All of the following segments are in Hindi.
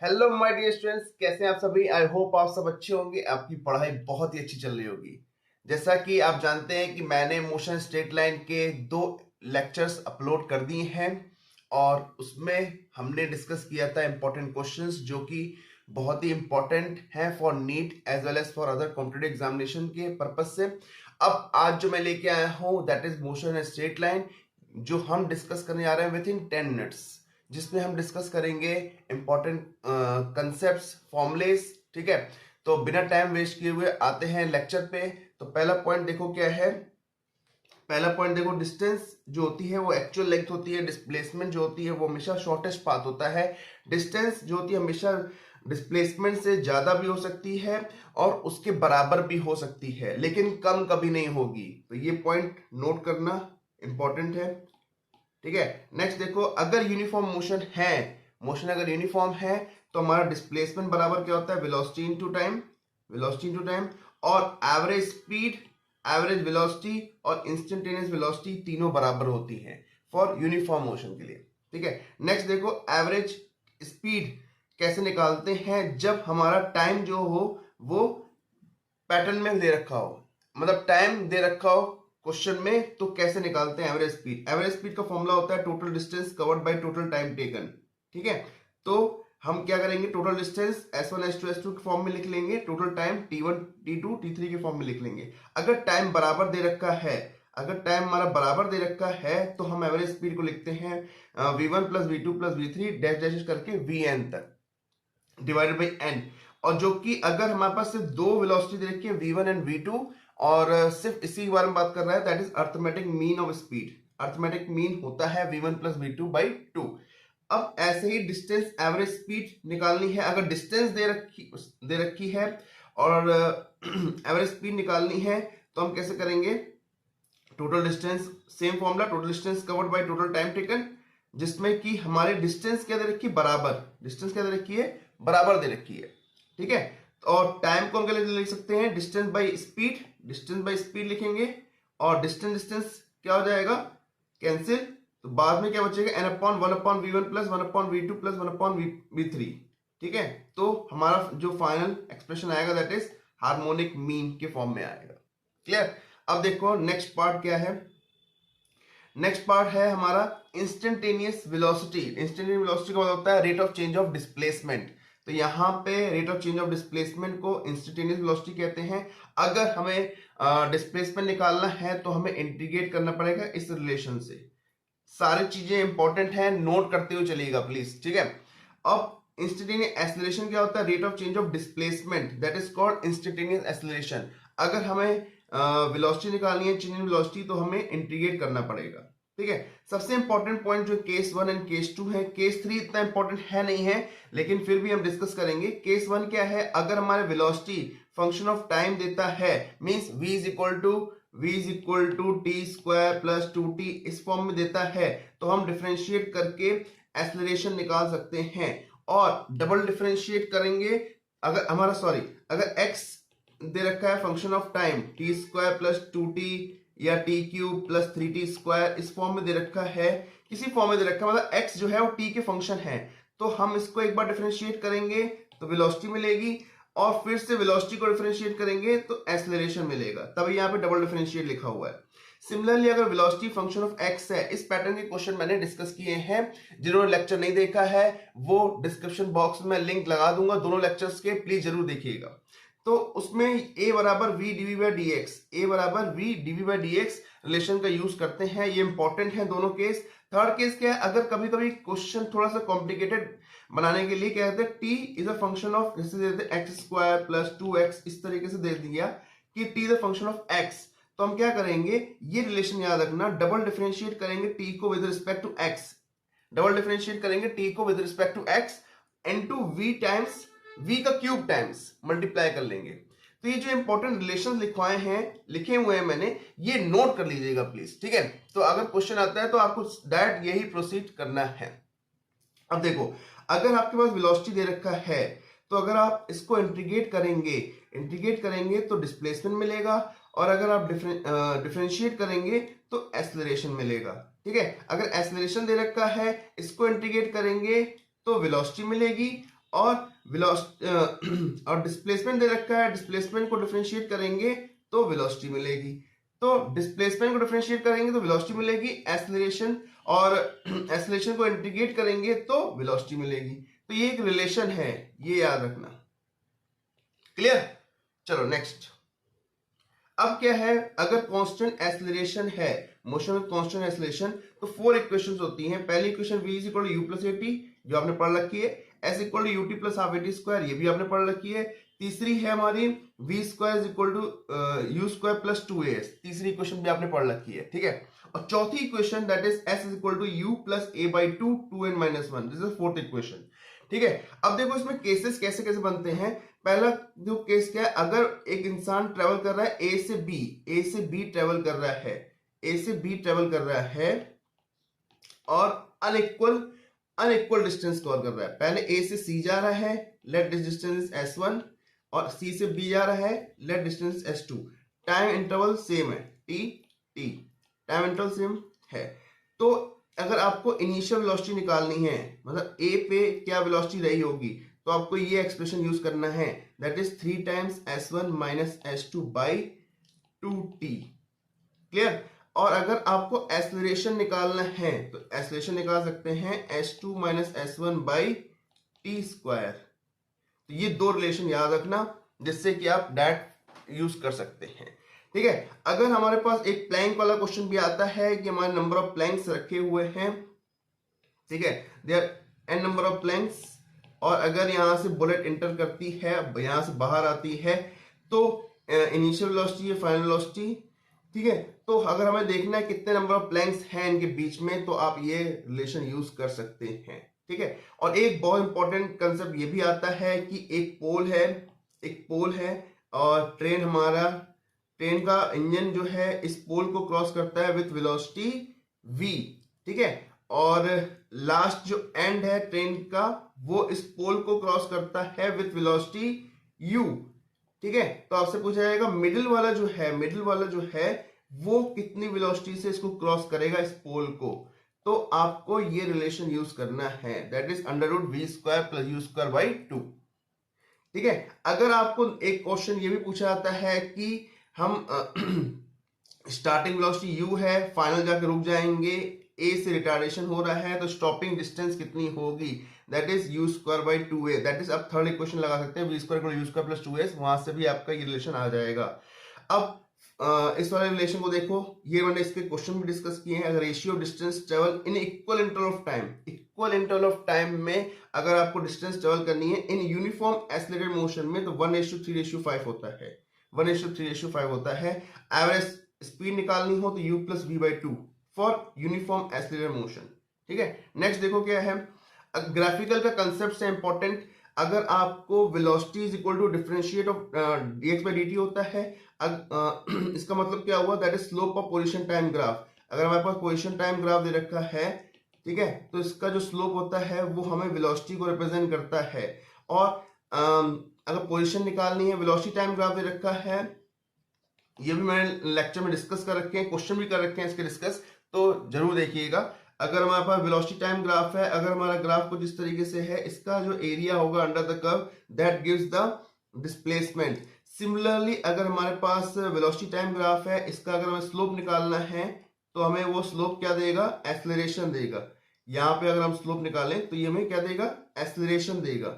हेलो माय डियर स्टूडेंट्स, कैसे हैं आप सभी। आई होप आप सब अच्छे होंगे, आपकी पढ़ाई बहुत ही अच्छी चल रही होगी। जैसा कि आप जानते हैं कि मैंने मोशन स्ट्रेट लाइन के 2 लेक्चर्स अपलोड कर दिए हैं और उसमें हमने डिस्कस किया था इंपॉर्टेंट क्वेश्चंस जो कि बहुत ही इंपॉर्टेंट हैं for NEET as well as for other competitive examination के पर्पज से। अब आज जो मैं लेके आया हूँ that is motion straight line, जो हम डिस्कस करने जा रहे हैं विद इन 10 मिनट्स, जिसमें हम डिस्कस करेंगे इंपॉर्टेंट कंसेप्ट्स, फॉर्मुलेस। ठीक है, तो बिना टाइम वेस्ट किए हुए आते हैं लेक्चर पे। तो पहला पॉइंट देखो क्या है। पहला पॉइंट देखो, डिस्टेंस जो होती है वो एक्चुअल लेंथ होती है, डिस्प्लेसमेंट जो होती है वो हमेशा शॉर्टेस्ट पाथ होता है। डिस्टेंस जो होती है हमेशा डिस्प्लेसमेंट से ज्यादा भी हो सकती है और उसके बराबर भी हो सकती है, लेकिन कम कभी नहीं होगी। तो ये पॉइंट नोट करना इंपॉर्टेंट है। ठीक है, नेक्स्ट देखो, अगर यूनिफॉर्म मोशन है, मोशन अगर यूनिफॉर्म है तो हमारा डिस्प्लेसमेंट बराबर क्या होता है, velocity into time, velocity into time. और एवरेज स्पीड, एवरेज वेलोसिटी और इंस्टेंटेनियस वेलोसिटी तीनों बराबर होती हैं फॉर यूनिफॉर्म मोशन के लिए। ठीक है, नेक्स्ट देखो, एवरेज स्पीड कैसे निकालते हैं, जब हमारा टाइम जो हो वो पैटर्न में दे रखा हो, मतलब टाइम दे रखा हो क्वेश्चन में, तो कैसे निकालते हैं एवरेज स्पीड। एवरेज स्पीड का फॉर्मूला होता है total distance covered by total time taken. ठीक है, तो हम क्या करेंगे, total distance S1 S2 S2 के फॉर्म में लिख लेंगे, total time T1 T2 T3 के फॉर्म में लिख लेंगे। अगर टाइम बराबर दे रखा है, अगर टाइम हमारा बराबर दे रखा है तो हम एवरेज स्पीड को लिखते हैं V1 plus V2 plus V3 dash dash करके Vn तक डिवाइडेड बाई n। और जो कि अगर हमारे पास सिर्फ 2 वेलोसिटी दे रखी है V1 एंड V2 और सिर्फ इसी के बारे में बात कर रहा है, that is arithmetic mean of speed. Arithmetic mean होता है V1 प्लस V2 बाई 2। अब ऐसे ही डिस्टेंस एवरेज स्पीड निकालनी है, अगर डिस्टेंस दे रखी है और एवरेज स्पीड निकालनी है तो हम कैसे करेंगे, total distance, same formula, total distance covered by total time taken, जिसमें कि हमारे डिस्टेंस क्या दे रखी है, बराबर, डिस्टेंस क्या दे रखी है, बराबर दे रखी है। ठीक है, और टाइम को हम क्या लिख सकते हैं, distance by speed, distance by speed लिखेंगे और डिस्टेंस डिस्टेंस क्या हो जाएगा, कैंसिल। तो बाद में क्या बचेगा, n upon 1 upon V1 plus 1 upon V2 plus 1 upon V3। ठीक है, तो हमारा जो फाइनल एक्सप्रेशन आएगा दैट इज हार्मोनिक मीन के फॉर्म में आएगा। क्लियर। अब देखो नेक्स्ट पार्ट क्या है, नेक्स्ट पार्ट है हमारा इंस्टेंटेनियस वेलोसिटी। इंस्टेंटेनियस वेलोसिटी का मतलब होता है rate of change of displacement. तो यहां पे rate of change of displacement को इंस्टेंटेनियस वेलोसिटी कहते हैं। अगर हमें डिस्प्लेसमेंट निकालना है तो हमें इंटीग्रेट करना पड़ेगा इस रिलेशन से। सारी चीजें इंपॉर्टेंट हैं, नोट करते हुए चलिएगा प्लीज। ठीक है, अब इंस्टेंटेनियस एक्सेलरेशन क्या होता है, rate of change of displacement, that is called instantaneous acceleration. अगर हमें वेलोसिटी निकालनी है, चेंज इन वेलोसिटी, तो हमें इंटीग्रेट करना पड़ेगा। ठीक है, सबसे इंपॉर्टेंट पॉइंट जो केस 1 एंड केस 2 है, केस 3 इतना इंपॉर्टेंट है नहीं है, लेकिन फिर भी हम डिस्कस करेंगे। केस 1 क्या है, अगर हमारे वेलोसिटी फंक्शन ऑफ टाइम देता है, means v is equal to t square plus 2t, इस फॉर्म में देता है, तो हम डिफरेंशिएट करके एक्सेलरेशन निकाल सकते हैं। और डबल डिफरेंशिएट करेंगे, अगर हमारा अगर x दे रखा है function of time T square plus 2t या T cube plus 3t square, इस फॉर्म में दे रखा है, किसी फॉर्म में दे रखा है, मतलब x जो है वो t के फंक्शन है, तो हम इसको एक बार डिफरेंशिएट करेंगे तो वेलोसिटी मिलेगी, और फिर से वेलोसिटी को डिफरेंशिएट करेंगे तो एक्सेलरेशन मिलेगा, तभी यहाँ पे डबल डिफरेंशिएट लिखा हुआ है। सिमिलरली अगर वेलोसिटी फंक्शन ऑफ x है, इस पैटर्न के क्वेश्चन मैंने डिस्कस किए हैं, जिन्होंने लेक्चर नहीं देखा है वो डिस्क्रिप्शन बॉक्स में लिंक लगा दूंगा दोनों लेक्चर्स के, प्लीज जरूर देखिएगा। तो उसमें a बराबर v dv by dx, a बराबर v dv by dx relation का यूज करते हैं, ये इंपॉर्टेंट है दोनों केस। थर्ड केस क्या है, अगर कभी कभी क्वेश्चन थोड़ा सा कॉम्प्लिकेटेड बनाने के लिए क्या कहते हैं, t is a function of, जैसे देते हैं एक्स स्क्वायर प्लस 2x, इस तरीके से दे दिया कि t is a function of x, तो हम क्या करेंगे, ये रिलेशन याद रखना, डबल डिफरेंशिएट करेंगे t को with respect to x, double differentiate करेंगे t को with respect to x into v times v का क्यूब टाइम्स मल्टीप्लाई कर लेंगे। तो ये जो इंपॉर्टेंट रिलेशन लिखवाए हैं, लिखे हुए हैं मैंने, ये नोट कर लीजिएगा प्लीज। ठीक है, तो अगर क्वेश्चन आता है तो आपको डायरेक्ट यही प्रोसीड करना है। अब देखो, अगर आपके पास वेलोसिटी दे रखा है तो अगर आप इसको इंटीग्रेट करेंगे तो डिस्प्लेसमेंट मिलेगा, और अगर आप डिफरेंशिएट करेंगे तो एक्सेलरेशन मिलेगा। ठीक है, अगर एक्सेलरेशन दे रखा है, इसको इंटीग्रेट करेंगे तो वेलोसिटी मिलेगी, और वेलोसिटी और डिस्प्लेसमेंट दे रखा है, डिस्प्लेसमेंट को डिफरेंशिएट करेंगे तो वेलोसिटी मिलेगी। तो डिस्प्लेसमेंट को डिफरेंशिएट करेंगे तो वेलोसिटी मिलेगी, एक्सेलरेशन और एक्सेलरेशन को इंटीग्रेट करेंगे तो वेलोसिटी मिलेगी। तो ये एक रिलेशन है, ये याद रखना। क्लियर? चलो नेक्स्ट। अब क्या है, अगर कांस्टेंट एक्सेलरेशन है, मोशन विद कांस्टेंट एक्सेलरेशन, तो 4 इक्वेशंस होती हैं। पहली equation v is equal to u plus a t, जो आपने पढ़ रखी है, s equal to u t plus half a t square, ये भी आपने पढ़ रखी है। तीसरी है हमारी v square is equal to u square plus 2as, तीसरी इक्वेशन भी आपने पढ़ रखी है, ठीक है। और चौथी equation that is s is equal to u plus a by 2 2n minus 1, this is fourth equation, ठीक है। अब देखो इसमें केसेस कैसे कैसे बनते हैं। पहला जो केस क्या है, अगर एक इंसान ट्रेवल कर रहा है ए से बी ट्रेवल कर रहा है, ए से बी ट्रेवल कर रहा है और अनइक्वल डिस्टेंस कवर कर रहा है। पहले ए से सी जा रहा है, लेट दिस डिस्टेंस s1, और सी से बी जा रहा है, let distance s2। Time interval same है, टी टाइम इंटरवल सेम है। तो अगर आपको इनिशियल वेलोसिटी निकालनी है, मतलब ए पे क्या वेलोसिटी रही होगी, तो आपको ये एक्सप्रेशन यूज करना है, that is 3 times s1 minus s2 by 2t। Clear? और अगर आपको एक्सेलरेशन निकालना है तो एक्सेलरेशन निकाल सकते हैं s2 minus s1 by T square. तो ये दो रिलेशन याद रखना, जिससे कि आप डायरेक्ट यूज कर सकते हैं, ठीक है। अगर हमारे पास एक प्लैंक वाला क्वेश्चन भी आता है कि हमारे नंबर ऑफ प्लैंक्स रखे हुए हैं, ठीक है, there n number of planks, और अगर यहां से बुलेट इंटर करती है, यहां से बाहर आती है, तो इनिशियल वेलोसिटी है, फाइनल वेलोसिटी, ठीक है। तो अगर हमें देखना है कितने नंबर ऑफ प्लैंक्स हैं इनके बीच में, तो आप ये रिलेशन यूज कर सकते हैं, ठीक है। और एक बहुत इंपॉर्टेंट कंसेप्ट ये भी आता है कि एक पोल है और ट्रेन का इंजन जो है इस पोल को क्रॉस करता है विथ वेलोसिटी v, ठीक है। और लास्ट जो एंड है ट्रेन का, वो इस पोल को क्रॉस करता है विथ वेलोसिटी u, ठीक है। तो आपसे पूछा जाएगा मिडिल वाला जो है वो कितनी वेलोसिटी से इसको क्रॉस करेगा, इस पोल को। तो आपको ये रिलेशन यूज करना है, that is under root v square plus u square by 2, ठीक है। अगर आपको एक क्वेश्चन ये भी पूछा जाता है कि हम स्टार्टिंग वेलोसिटी u है, फाइनल जाकर रुक जाएंगे, a से रिटार्डेशन हो रहा है, तो स्टॉपिंग डिस्टेंस कितनी होगी, that is u square by 2a, that is आप थर्ड इक्वेशन लगा सकते हैं, v square u square plus 2s, वहां से भी आपका ये रिलेशन आ जाएगा। अब इस वाले रिलेशन को देखो, ये मैंने इसके क्वेश्चन भी डिस्कस किए हैं। अगर ratio distance travel in equal interval of time में अगर आपको डिस्टेंस ट्रेवल करनी है इन यूनिफॉर्म एक्सेलरेटेड मोशन में, तो 1:3:5 होता है, 1:3:5 होता है। एवरेज स्पीड निकालनी हो तो u plus v by 2 for uniform accelerated motion, ठीक है। नेक्स्ट देखो क्या है, ग्राफिकल का कंसेप्ट से इंपॉर्टेंट, अगर आपको velocity is equal to differentiate of dx by dt होता है, इसका मतलब क्या हुआ, that is slope of position time graph. अगर हमारे पास पोजीशन टाइम ग्राफ दे रखा है, ठीक है, तो इसका जो स्लोप होता है वो हमें वेलोसिटी को रिप्रेजेंट करता है। और अगर पोजीशन निकालनी है, वेलोसिटी टाइम ग्राफ दे रखा है, ये भी मैंने लेक्चर में डिस्कस कर रखे हैं, क्वेश्चन भी कर रखे हैं इसके डिस्कस, तो जरूर देखिएगा। अगर हमारे पास वेलोसिटी टाइम ग्राफ है, अगर हमारा ग्राफ कुछ इस तरीके से है, इसका जो एरिया होगा under the curve that gives the displacement. Similarly अगर हमारे पास वेलोसिटी टाइम ग्राफ है, इसका अगर हमें स्लोप निकालना है, तो हमें वो स्लोप क्या देगा, एक्सेलरेशन देगा। यहाँ पे अगर हम स्लोप निकालें तो ये हमें क्या देगा, एक्सेलरेशन देगा,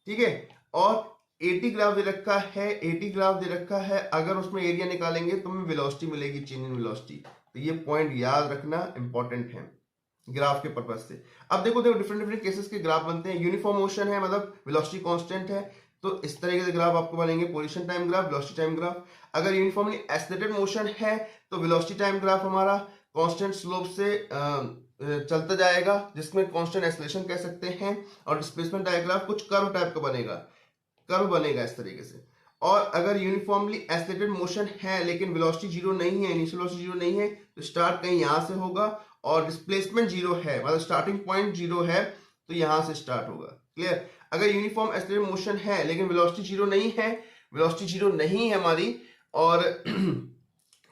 ठीक है। और एटी ग्राफ दे रखा है, अगर उसमें एरिया निकालेंगे तो हमें वेलोसिटी मिलेगी, चेंज इन वेलोसिटी। तो ये पॉइंट याद रखना इंपॉर्टेंट है ग्राफ के पर्पज से। अब देखो डिफरेंट केसेस के ग्राफ बनते हैं। यूनिफॉर्म मोशन है, मतलब वेलोसिटी कांस्टेंट है, तो इस तरीके से ग्राफ आपको बनेंगे, position time graph, velocity time graph. अगर यूनिफॉर्मली एक्सेलरेटेड मोशन है, तो वेलोसिटी टाइम ग्राफ हमारा कांस्टेंट स्लोप से चलता जाएगा, जिसमें कांस्टेंट एक्सेलरेशन कह सकते हैं। और डिस्प्लेसमेंट डायग्राफ कुछ कर्व टाइप का बनेगा इस तरीके से। और अगर यूनिफॉर्मली एक्सेलरेटेड मोशन है लेकिन वेलोसिटी जीरो नहीं है, इनिशियल वेलोसिटी जीरो नहीं है, तो स्टार्ट कहीं यहां से होगा, और डिस्प्लेसमेंट जीरो है, मतलब स्टार्टिंग पॉइंट जीरो है, तो यहां से स्टार्ट होगा। क्लियर? अगर यूनिफॉर्म एक्सेलरेटेड मोशन है लेकिन वेलोसिटी जीरो नहीं है हमारी, और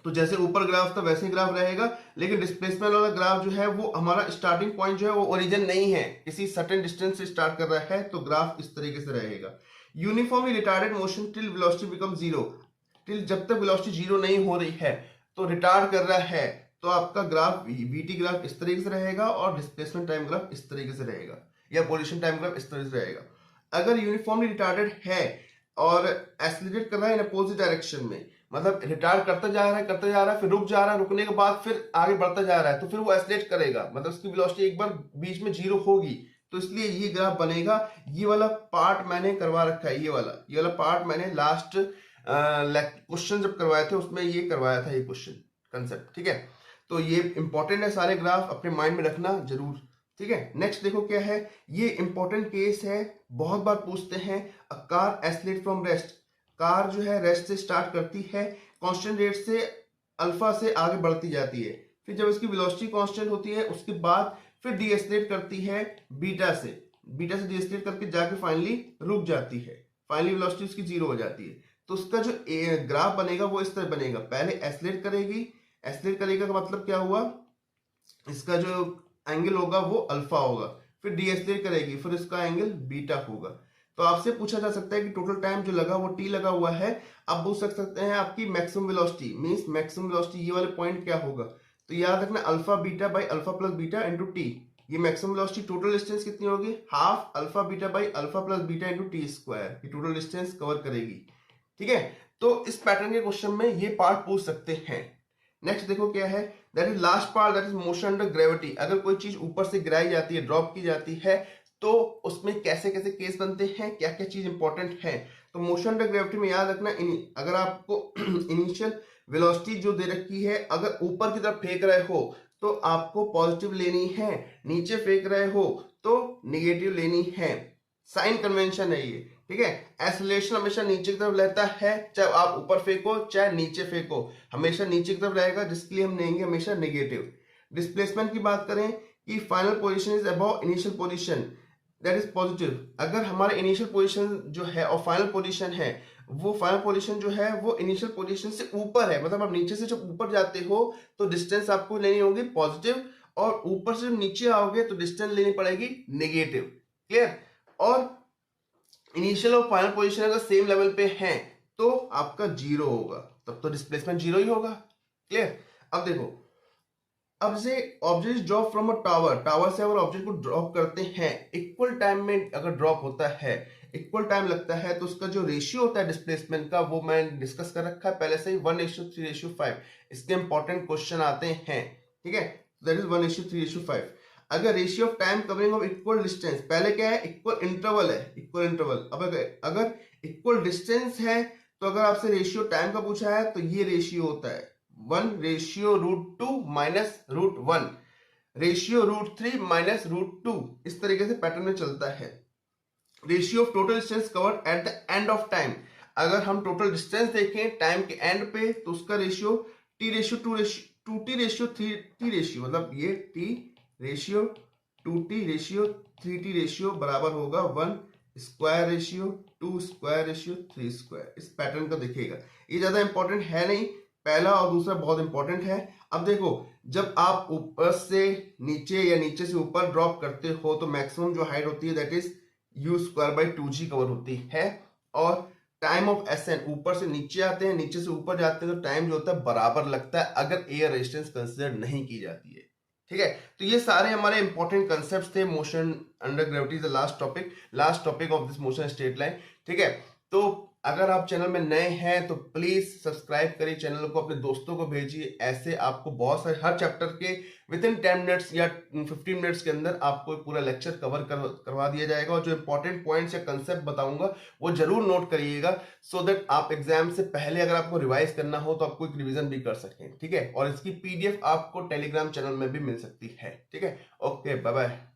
तो जैसे ऊपर ग्राफ था वैसे ही ग्राफ रहेगा, लेकिन डिस्प्लेसमेंट वाला ग्राफ जो है वो हमारा स्टार्टिंग पॉइंट जो है वो ओरिजिन नहीं है, किसी सर्टेन डिस्टेंस से स्टार्ट कर रहा है, तो ग्राफ इस तरीके से रहेगा। Uniformly retarded motion till velocity become zero, till जब तक वेलोसिटी जीरो नहीं हो रही है तो रिटार्ड कर रहा है, तो आपका ग्राफ वीटी ग्राफ इस तरीके से रहेगा और डिस्प्लेसमेंट टाइम ग्राफ इस तरीके से रहेगा, या पोजीशन टाइम ग्राफ इस तरीके से रहेगा। अगर यूनिफॉर्मली रिटार्डेड है और एक्सीलरेट कर रहा है इन अपोजिट डायरेक्शन में, मतलब रिटार्ड करता जा रहा है फिर रुक जा रहा है, रुकने के बाद फिर आगे बढ़ता जा रहा है, तो फिर वो एक्सीलरेट करेगा, मतलब उसकी वेलोसिटी एक बार बीच में जीरो होगी, तो इसलिए ये ग्राफ बनेगा। ये वाला पार्ट मैंने करवा रखा है, ये वाला पार्ट मैंने लास्ट क्वेश्चन जब करवाए थे उसमें ये करवाया था, ये क्वेश्चन कंसेप्ट, ठीक है। तो ये इंपॉर्टेंट है, सारे ग्राफ अपने माइंड में रखना जरूर, ठीक है। नेक्स्ट देखो क्या है, ये इंपॉर्टेंट केस है, बहुत बार पूछते हैं। A car accelerate from rest, car जो है रेस्ट से स्टार्ट करती है, कांस्टेंट रेट से अल्फा से आगे बढ़ती जाती है, फिर जब इसकी वेलोसिटी कांस्टेंट होती है उसके बाद फिर डीएक्सेलरेट करती है बीटा से डीएक्सेलरेट करके जाके फाइनली रुक जाती है, फाइनली वेलोसिटी उसकी जीरो हो जाती है। तो उसका जो ग्राफ बनेगा वो इस तरह बनेगा, पहले एक्सीलरेट करेगा का मतलब क्या हुआ, इसका जो एंगल होगा वो अल्फा होगा, फिर डीएक्सेलरेट करेगी, फिर इसका एंगल बीटा होगा। तो आपसे पूछा जा सकता है कि टोटल टाइम जो लगा वो टी लगा हुआ है, आप पूछ सकते हैं आपकी maximum velocity means maximum velocity ये वाले पॉइंट क्या होगा, तो याद रखना alpha beta by alpha plus beta into T, ये मैक्सिमम वेलोसिटी। टोटल डिस्टेंस कितनी होगी, half alpha beta by alpha plus beta into T square, ये टोटल डिस्टेंस कवर करेगी, ठीक है। तो इस पैटर्न के क्वेश्चन में ये पार्ट पूछ सकते हैं। नेक्स्ट देखो क्या है, that is last part, that is motion under gravity. अगर कोई चीज ऊपर से गिराई जाती है, ड्रॉप की जाती है, तो उसमें कैसे कैसे केस बनते हैं, क्या क्या चीज इंपॉर्टेंट है। तो मोशन अंडर ग्रेविटी में याद रखना, अगर आपको इनिशियल वेलोसिटी जो दे रखी है, अगर ऊपर की तरफ फेंक रहे हो तो आपको पॉजिटिव लेनी है, नीचे फेंक रहे हो तो निगेटिव लेनी है, साइन कन्वेंशन है ये, ठीक है। एक्सेलरेशन हमेशा नीचे की तरफ रहता है, चाहे आप ऊपर फेंको चाहे नीचे फेंको, हमेशा नीचे की तरफ रहेगा, जिसके लिए हम लेंगे हमेशा नेगेटिव। डिस्प्लेसमेंट की बात करें कि final position is above initial position, that is positive. अगर हमारा इनिशियल पोजीशन जो है और फाइनल पोजीशन है, वो फाइनल पोजीशन जो है वो इनिशियल पोजीशन से ऊपर है, मतलब आप नीचे से जब ऊपर जाते हो तो डिस्टेंस आपको लेनी होगी पॉजिटिव, और ऊपर से जब नीचे आओगे तो डिस्टेंस लेनी पड़ेगी नेगेटिव, क्लियर। और इनिशियल और फाइनल पोजीशन अगर सेम लेवल पे हैं तो आपका जीरो होगा, तब तो डिस्प्लेसमेंट जीरो ही होगा, क्लियर। अब देखो, अब से object drop from a tower से अगर ऑब्जेक्ट को ड्रॉप करते हैं, इक्वल टाइम में अगर ड्रॉप होता है, इक्वल टाइम लगता है, तो उसका जो रेशियो होता है डिस्प्लेसमेंट का, वो मैंने डिस्कस कर रखा है पहले से ही, 1:3:5। इसके इंपॉर्टेंट क्वेश्चन आते हैं, ठीक है, दैट इज 1:3:5। अगर ratio of time covering of equal distance, पहले क्या है, इक्वल इंटरवल है, इक्वल इंटरवल। अब अगर इक्वल डिस्टेंस है तो अगर आपसे रेशियो टाइम का पूछा है तो ये रेशियो होता है 1:√2 माइनस √1, रेशियो √3 माइनस √2, इस तरीके से पैटर्न में चलता है। Ratio of total distance covered at the end of time, अगर हम टोटल डिस्टेंस देखें टाइम के एंड पे तो उसका रेशियो T:2:3 रेशियो, मतलब ये T ratio 2T ratio 3T ratio बराबर होगा 1 square ratio 2 square ratio 3 square. इस पैटर्न का देखिएगा, ये ज्यादा इंपॉर्टेंट है नहीं, पहला और दूसरा बहुत इंपॉर्टेंट है। अब देखो, जब आप ऊपर से नीचे या नीचे से ऊपर ड्रॉप करते हो तो मैक्सिमम जो हाइट होती है दैट इज u²/2g कवर होती है, और टाइम ऑफ एसएन, ऊपर से नीचे आते हैं नीचे से ऊपर जाते हैं तो टाइम जो होता है बराबर लगता है अगर एयर रेजिस्टेंस कंसिडर नहीं की जाती है, ठीक है। तो ये सारे हमारे इंपॉर्टेंट कंसेप्ट्स थे। Motion under gravity is the last topic of this motion straight line, ठीक है। तो अगर आप चैनल में नए हैं तो प्लीज सब्सक्राइब करिए चैनल को, अपने दोस्तों को भेजिए, ऐसे आपको बहुत सारे हर चैप्टर के विदिन 10 मिनट्स या 15 मिनट्स के अंदर आपको पूरा लेक्चर कवर करवा दिया जाएगा, और जो इंपॉर्टेंट पॉइंट्स या कंसेप्ट बताऊंगा वो जरूर नोट करिएगा, सो दैट आप एग्जाम से पहले अगर आपको रिवाइज करना हो तो आपको एक रिवीजन भी कर सकें, ठीक है। और इसकी PDF आपको टेलीग्राम चैनल में भी मिल सकती है, ठीक है। Okay, bye bye.